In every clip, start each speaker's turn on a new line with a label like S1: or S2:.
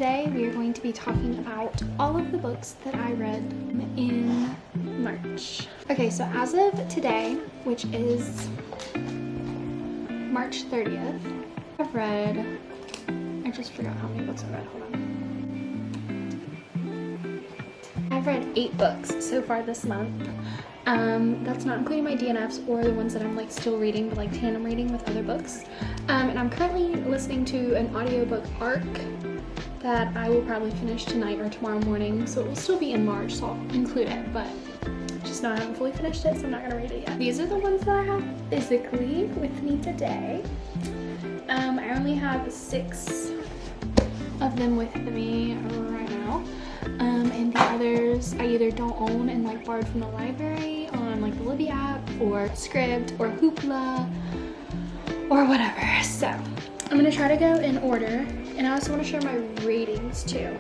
S1: Today we are going to be talking about all of the books that I read in March. Okay, so as of today, which is March 30th, I've read, I just forgot how many books I read, hold on. I've read 8 books so far this month. That's not including my DNFs or the ones that I'm like still reading, but like tandem reading with other books. And I'm currently listening to an audiobook arc that I will probably finish tonight or tomorrow morning, so it will still be in March, so I'll include it, but just know I haven't fully finished it, so I'm not gonna read it yet. These are the ones that I have physically with me today. I only have 6 of them with me right now, and the others I either don't own and like borrowed from the library on like the Libby app or Scribd or Hoopla or whatever. So I'm gonna try to go in order, and I also want to share my ratings too.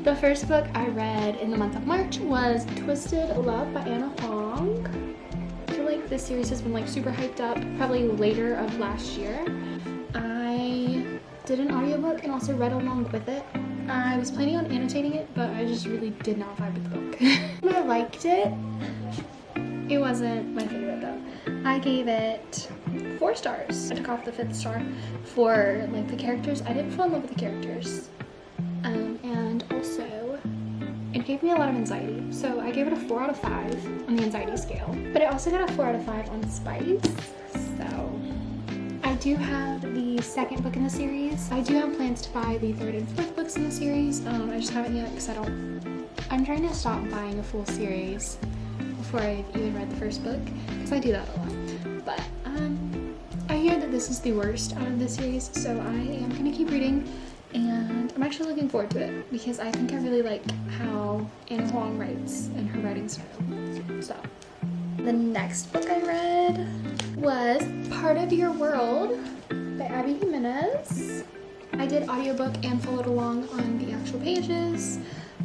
S1: The first book I read in the month of March was Twisted Love by Anna Huang. I feel like this series has been like super hyped up, probably later of last year. I did an audiobook and also read along with it. I was planning on annotating it, but I just really did not vibe with the book. I liked it. It wasn't my favorite though. I gave it 4 stars. I took off the 5th star for like the characters. I didn't fall in love with the characters. And also it gave me a lot of anxiety. So I gave it a 4 out of 5 on the anxiety scale. But I also got a 4 out of 5 on spice. So I do have the 2nd book in the series. I do have plans to buy the 3rd and 4th books in the series. I just haven't yet because I'm trying to stop buying a full series before I've even read the first book, because I do that a lot. But I hear that this is the worst out of the series, so I am going to keep reading, and I'm actually looking forward to it because I think I really like how Anna Huang writes and her writing style. So the next book I read was Part of Your World by Abby Jimenez. I did audiobook and followed along on the actual pages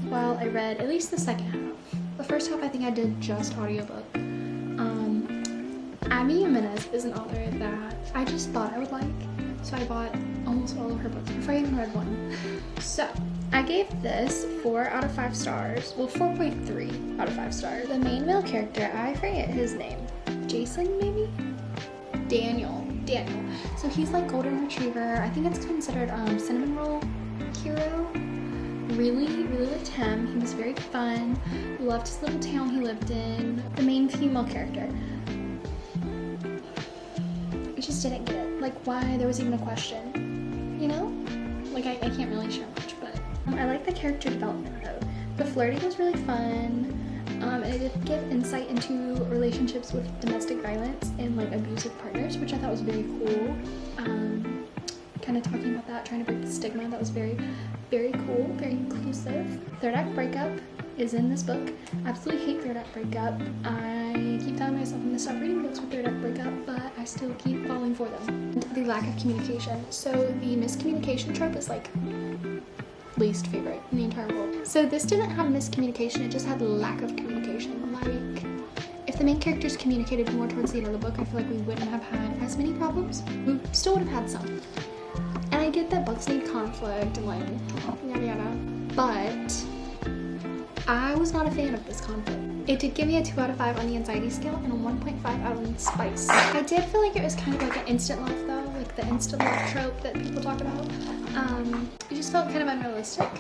S1: while I read at least the second half. The first half I think I did just audiobook. Abby Jimenez is an author that I just thought I would like, so I bought almost all of her books before I even read one. So I gave this 4 out of 5 stars, well 4.3 out of 5 stars. The main male character, I forget his name, Jason maybe? Daniel. So he's like golden retriever. I think it's considered cinnamon roll hero. Really liked him. He was very fun. Loved his little town he lived in. The main female character, I just didn't get it. Like why there was even a question, you know? Like I can't really share much, but I like the character development though. The flirting was really fun. And it did give insight into relationships with domestic violence and like abusive partners, which I thought was very cool. Kind of talking about that, trying to break the stigma. That was very cool, very inclusive. Third Act Breakup is in this book. Absolutely hate Third Act Breakup. I keep telling myself I'm gonna stop reading books with Third Act Breakup, but I still keep falling for them. And the lack of communication. So the miscommunication trope is like least favorite in the entire world. So this didn't have miscommunication, it just had lack of communication. Like if the main characters communicated more towards the end of the book, I feel like we wouldn't have had as many problems. We still would have had some. And I get that books need conflict and like yada yada, but I was not a fan of this conflict. It did give me a 2 out of 5 on the anxiety scale and a 1.5 out on spice. I did feel like it was kind of like an instant love though, like the instant love trope that people talk about. It just felt kind of unrealistic,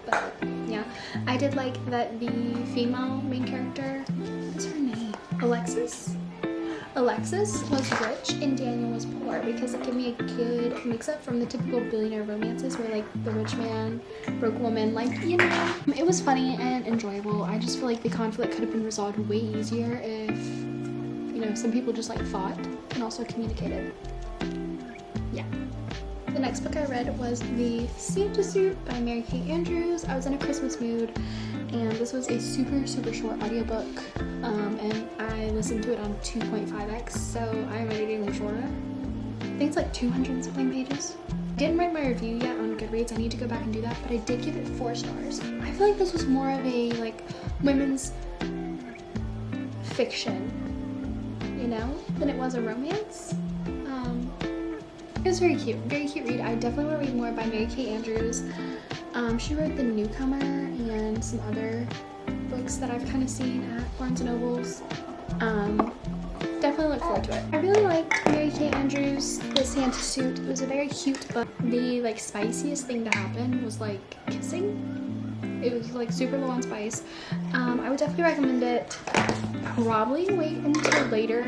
S1: but yeah. I did like that the female main character, what's her name? Alexis was rich and Daniel was poor, because it gave me a good mix-up from the typical billionaire romances where like the rich man, broke woman, like, you know. It was funny and enjoyable. I just feel like the conflict could have been resolved way easier if, you know, some people just like fought and also communicated. Yeah. The next book I read was The Santa Suit by Mary Kate Andrews. I was in a Christmas mood, and this was a super short audiobook, and I listened to it on 2.5x, so I am editing shorter. I think it's like 200 and something pages. I didn't write my review yet on Goodreads. I need to go back and do that, but I did give it 4 stars. I feel like this was more of a like women's fiction, you know, than it was a romance. It was very cute read. I definitely want to read more by Mary Kate Andrews. She wrote The Newcomer and some other books that I've kind of seen at Barnes & Noble's. Definitely look forward to it. I really liked Mary Kay Andrews' The Santa Suit. It was a very cute book. The like spiciest thing to happen was like kissing. It was like super low on spice. I would definitely recommend it. Probably wait until later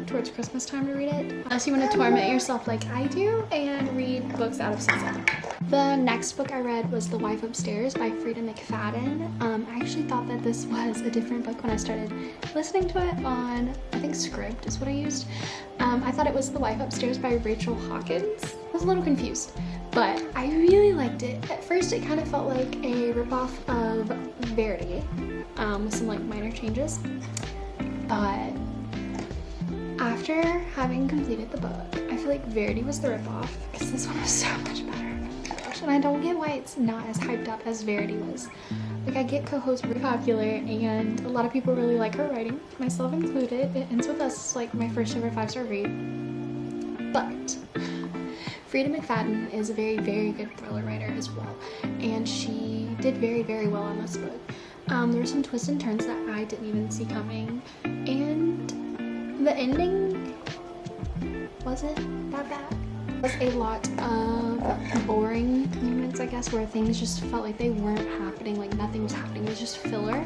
S1: towards Christmas time to read it, unless you want to torment yourself like I do and read books out of season. The next book I read was The Wife Upstairs by Frida McFadden. I actually thought that this was a different book when I started listening to it on, I think Scribd is what I used. I thought it was The Wife Upstairs by Rachel Hawkins. I was a little confused, but I really liked it. At first it kind of felt like a ripoff of Verity, with some like minor changes, but after having completed the book, I feel like Verity was the ripoff because this one was so much better. And I don't get why it's not as hyped up as Verity was. Like, I get Coho's pretty popular and a lot of people really like her writing, myself included. It Ends With Us is like my first ever 5-star read. But Frida McFadden is a very, very good thriller writer as well. And she did very, very well on this book. There were some twists and turns that I didn't even see coming. And the ending wasn't that bad. Was a lot of boring moments, I guess, where things just felt like they weren't happening, like nothing was happening, it was just filler.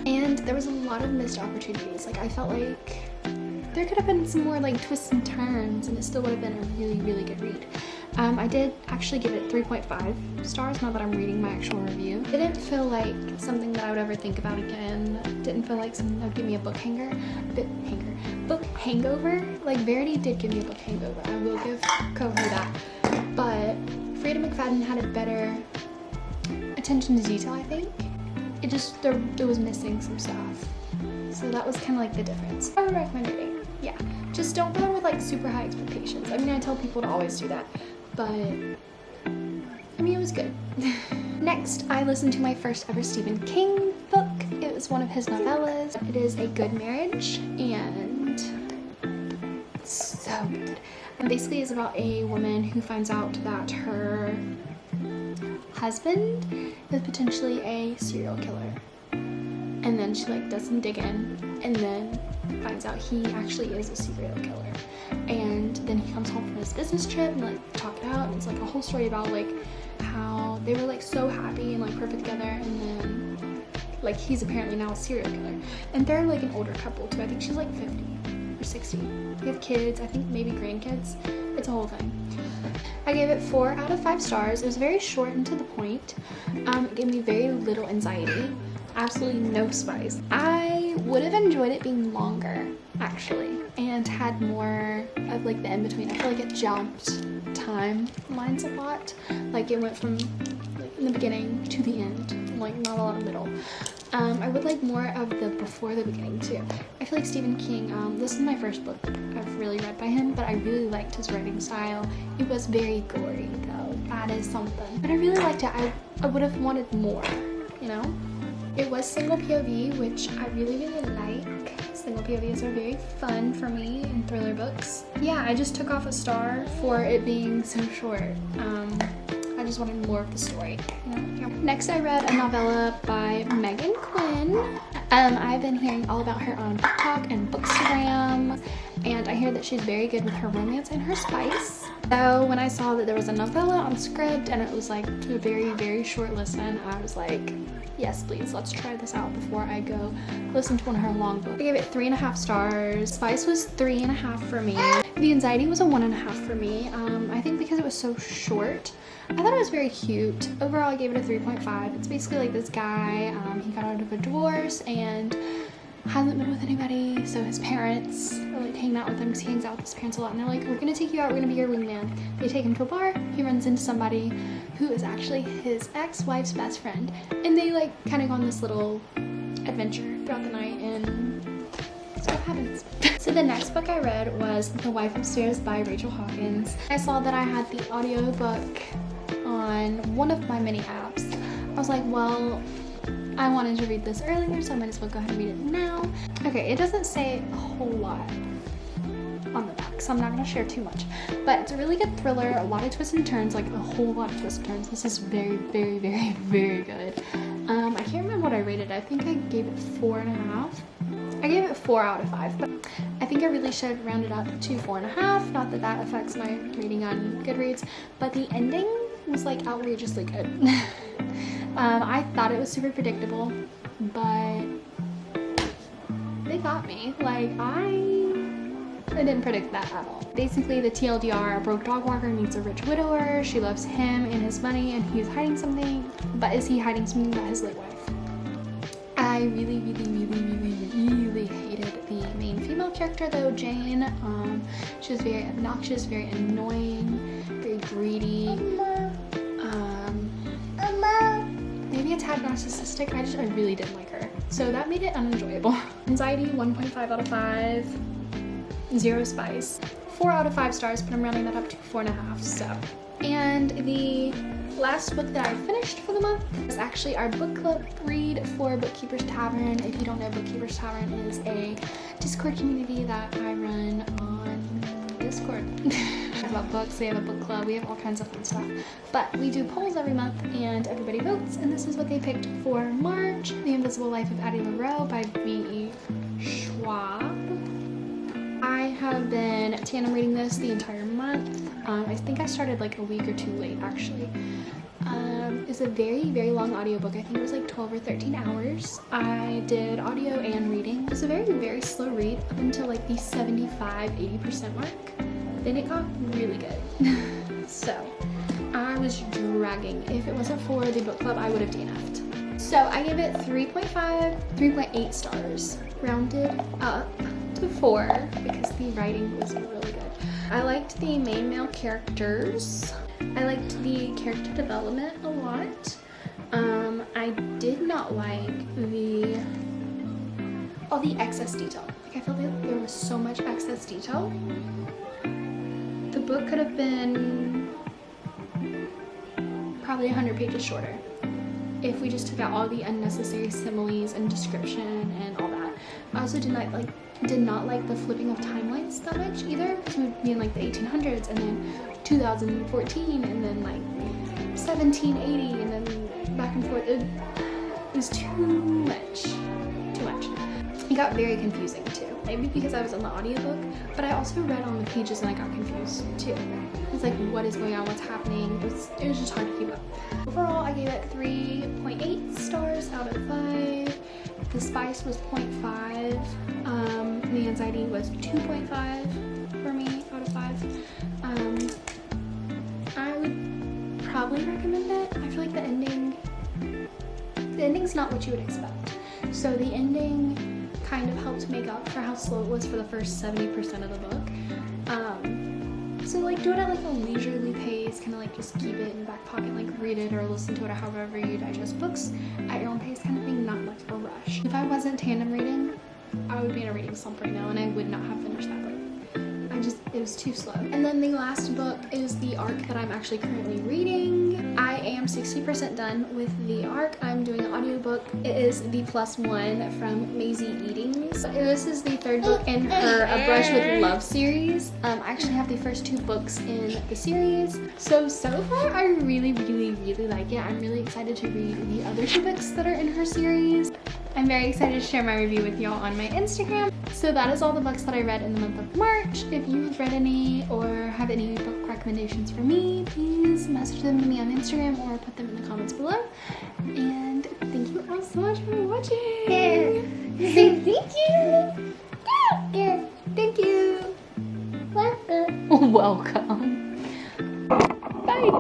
S1: And there was a lot of missed opportunities. Like, I felt like there could have been some more like twists and turns and it still would have been a really, really good read. I did actually give it 3.5 stars now that I'm reading my actual review. It didn't feel like something that I would ever think about again. Didn't feel like something that would give me a book hangover. Like, Verity did give me a book hangover. I will give Coho that. But Frida McFadden had a better attention to detail, I think. It just, it was missing some stuff. So that was kind of like the difference. I would recommend reading. Yeah. Just don't go in with like super high expectations. I mean, I tell people to always do that. But, I mean, it was good. Next, I listened to my first ever Stephen King book. It was one of his novellas. It is A Good Marriage, and it's so good. And basically it's about a woman who finds out that her husband is potentially a serial killer. And then she like does some digging and then finds out he actually is a serial killer. And then he comes home from his business trip and like talk it out, and it's like a whole story about like how they were like so happy and like perfect together, and then like he's apparently now a serial killer. And they're like an older couple too. I think she's like 50 or 60. They have kids, I think maybe grandkids. It's a whole thing. I gave it 4 out of 5 stars. It was very short and to the point. It gave me very little anxiety. Absolutely no spice. I would have enjoyed it being longer, actually, and had more of like the in-between. I feel like it jumped timelines a lot. Like, it went from like in the beginning to the end, like not a lot of middle. I would like more of the before the beginning too. I feel like Stephen King, this is my first book I've really read by him, but I really liked his writing style. It was very gory though, that is something. But I really liked it. I would have wanted more, you know? It was single POV, which I really, really like. Single POVs are very fun for me in thriller books. Yeah, I just took off a star for it being so short. I just wanted more of the story, you know? Yeah. Next, I read a novella by Megan Quinn. I've been hearing all about her on TikTok and Bookstagram, and I hear that she's very good with her romance and her spice. So when I saw that there was a novella on Scribd and it was like a very, very short listen, I was like, yes, please, let's try this out before I go listen to one of her long books. I gave it 3.5 stars. Spice was 3.5 for me. The anxiety was a 1.5 for me. I think because it was so short. I thought it was very cute. Overall, I gave it a 3.5. It's basically like this guy, he got out of a divorce and hasn't been with anybody, so his parents are like hanging out with him because he hangs out with his parents a lot, and they're like, we're gonna take you out, we're gonna be your wingman. They take him to a bar, he runs into somebody who is actually his ex-wife's best friend, and they like kind of go on this little adventure throughout the night, and stuff happens. So the next book I read was The Wife Upstairs by Rachel Hawkins. I saw that I had the audiobook on one of my mini apps. I was like, well, I wanted to read this earlier, so I might as well go ahead and read it now. Okay, it doesn't say a whole lot on the back. book, so I'm not going to share too much. But it's a really good thriller, a lot of twists and turns, like a whole lot of twists and turns. This is very, very, very, very good. I can't remember what I rated. I think I gave it 4.5. I gave it 4 out of 5, but I think I really should round it up to 4.5. Not that that affects my rating on Goodreads, but the ending was like outrageously good. I thought it was super predictable, but they got me. Like, I didn't predict that at all. Basically, the TLDR, a broke dog walker meets a rich widower. She loves him and his money, and he's hiding something. But is he hiding something about his late wife? I really, really, really, really, really hated the main female character though, Jane. She was very obnoxious, very annoying, very greedy. Maybe a tad narcissistic. I really didn't like her. So that made it unenjoyable. Anxiety, 1.5 out of 5. 0 spice. 4 out of 5 stars, but I'm rounding that up to 4.5, so. And the last book that I finished for the month is actually our book club read for Bookkeeper's Tavern. If you don't know, Bookkeeper's Tavern is a Discord community that I run on Discord. About books, we have a book club, we have all kinds of fun stuff. But we do polls every month and everybody votes, and this is what they picked for March. The Invisible Life of Addie LaRue by V.E. Schwab. I have been tandem reading this the entire month. I think I started like a week or 2 late actually. It's a very, very long audiobook. I think it was like 12 or 13 hours. I did audio and reading. It was a very, very slow read up until like the 75-80% mark. Then it got really good. So I was dragging. If it wasn't for the book club, I would have DNF'd. So I gave it 3.8 stars, rounded up to 4 because the writing was really good. I liked the main male characters. I liked the character development a lot. I did not like all the excess detail. Like, I felt like there was so much excess detail. The book could have been probably 100 pages shorter if we just took out all the unnecessary similes and description and all that. I also did not like the flipping of timelines that much either, because we'd be in like the 1800s and then 2014 and then like 1780 and then back and forth. It was too much. It got very confusing too. Maybe because I was on the audiobook, but I also read on the pages and I got confused too. It's like, what is going on, what's happening? It was just hard to keep up. Overall, I gave it 3.8 stars out of 5. The spice was 0.5. The anxiety was 2.5 for me out of 5. I would probably recommend it. I feel like the ending's not what you would expect. So the ending kind of helped make up for how slow it was for the first 70% of the book. So like do it at like a leisurely pace, kind of like just keep it in your back pocket, like read it or listen to it or however you digest books at your own pace kind of thing, not like a rush. If I wasn't tandem reading, I would be in a reading slump right now and I would not have finished that book. It was too slow. And then the last book is the arc that I'm actually currently reading. I am 60% done with the arc. I'm doing an audiobook. It is The Plus One from Maisie Eatings. This is the 3rd book in her A Brush with Love series. I actually have the first 2 books in the series. So far I really, really, really like it. I'm really excited to read the other 2 books that are in her series. I'm very excited to share my review with y'all on my Instagram. So that is all the books that I read in the month of March. If you've read any or have any book recommendations for me, please message them to me on Instagram or put them in the comments below. And thank you all so much for watching. Say thank you. Thank you. Welcome. Welcome. Bye.